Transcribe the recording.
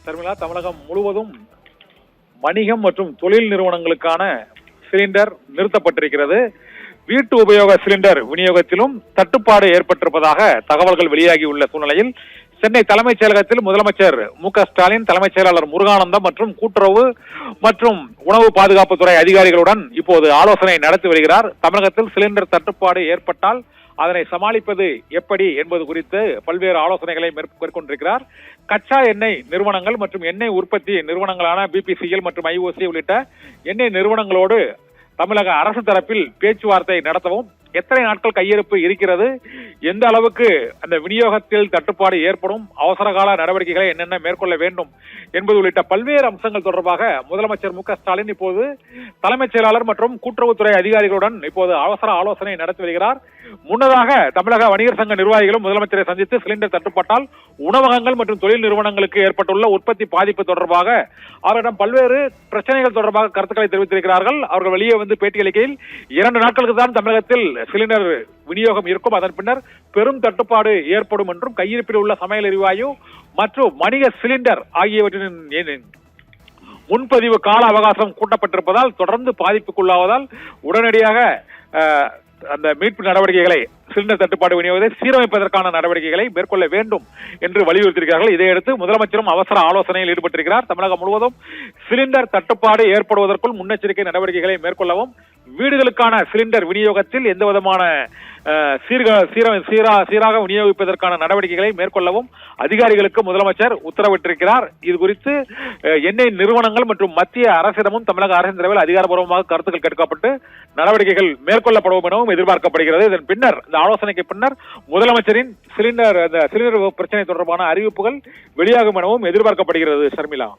சர்மிளா, தமிழகம் முழுவதும் வணிகம் மற்றும் தொழில் நிறுவனங்களுக்கான சிலிண்டர் நிறுத்தப்பட்டிருக்கிறது. வீட்டு உபயோக சிலிண்டர் விநியோகத்திலும் தட்டுப்பாடு ஏற்பட்டிருப்பதாக தகவல்கள் வெளியாகியுள்ள சூழ்நிலையில் சென்னை தலைமைச் செயலகத்தில் முதலமைச்சர் மு.க.ஸ்டாலின், தலைமைச் செயலாளர் முருகானந்தம் மற்றும் கூட்டுறவு மற்றும் உணவு பாதுகாப்புத்துறை அதிகாரிகளுடன் இப்போது ஆலோசனை நடத்தி வருகிறார். தமிழகத்தில் சிலிண்டர் தட்டுப்பாடு ஏற்பட்டால் அதனை சமாளிப்பது எப்படி என்பது குறித்து பல்வேறு ஆலோசனைகளை மேற்கொண்டிருக்கிறார். கச்சா எண்ணெய் நிறுவனங்கள் மற்றும் எண்ணெய் உற்பத்தி நிறுவனங்களான பிபிசிஎல் மற்றும் ஐஓசி உள்ளிட்ட எண்ணெய் நிறுவனங்களோடு தமிழக அரசு தரப்பில் பேச்சுவார்த்தை நடத்தவும், எத்தனை நாட்கள் கையிருப்பு இருக்கிறது, எந்த அளவுக்கு அந்த விநியோகத்தில் தட்டுப்பாடு ஏற்படும், அவசரகால நடவடிக்கைகளை என்னென்ன மேற்கொள்ள வேண்டும் என்பது உள்ளிட்ட பல்வேறு அம்சங்கள் தொடர்பாக முதலமைச்சர் மு.க.ஸ்டாலின் இப்போது தலைமைச் செயலாளர் மற்றும் கூட்டுறவுத்துறை அதிகாரிகளுடன் இப்போது அவசர ஆலோசனை நடத்தி வருகிறார். முன்னதாக தமிழக வணிகர் சங்க நிர்வாகிகளும் முதலமைச்சரை சந்தித்து சிலிண்டர் தட்டுப்பாட்டால் உணவகங்கள் மற்றும் தொழில் நிறுவனங்களுக்கு ஏற்பட்டுள்ள உற்பத்தி பாதிப்பு தொடர்பாக அவரிடம் பல்வேறு பிரச்சனைகள் தொடர்பாக கருத்துக்களை தெரிவித்திருக்கிறார்கள். அவர்கள் வெளியே வந்து பேட்டியளிக்கையில் 2 நாட்களுக்கு தான் தமிழகத்தில் சிலிண்டர் விநியோகம் இருக்கும், அதன் பின்னர் பெரும் தட்டுப்பாடு ஏற்படும் என்றும் கையிருப்பில் உள்ள சமையல் எரிவாயு மற்றும் வணிக சிலிண்டர் ஆகியவற்றின் முன்பதிவு கால அவகாசம் கூட்டப்பட்டிருப்பதால் தொடர்ந்து பாதிப்புக்குள்ளாவதால் உடனடியாக அந்த மீட்பு நடவடிக்கைகளை, சிலிண்டர் தட்டுப்பாடு விநியோகத்தை சீரமைப்பதற்கான நடவடிக்கைகளை மேற்கொள்ள வேண்டும் என்று வலியுறுத்தியிருக்கிறார்கள். இதையடுத்து முதலமைச்சரும் அவசர ஆலோசனையில் ஈடுபட்டிருக்கிறார். தமிழகம் முழுவதும் சிலிண்டர் தட்டுப்பாடு ஏற்படுவதற்குள் முன்னெச்சரிக்கை நடவடிக்கைகளை மேற்கொள்ளவும், வீடுகளுக்கான சிலிண்டர் விநியோகத்தில் எந்த விதமான சீராக விநியோகிப்பதற்கான நடவடிக்கைகளை மேற்கொள்ளவும் அதிகாரிகளுக்கு முதலமைச்சர் உத்தரவிட்டிருக்கிறார். இது குறித்து எண்ணெய் நிறுவனங்கள் மற்றும் மத்திய அரசிடமும் தமிழக அரசின் தரப்பில் அதிகாரப்பூர்வமாக கருத்துக்கள் கேட்கப்பட்டு நடவடிக்கைகள் மேற்கொள்ளப்படும் எனவும் எதிர்பார்க்கப்படுகிறது. இதன் பின்னர், இந்த ஆலோசனைக்கு பின்னர் முதலமைச்சரின் சிலிண்டர் பிரச்சனை தொடர்பான அறிவிப்புகள் வெளியாகும் எனவும் எதிர்பார்க்கப்படுகிறது. ஷர்மிளா.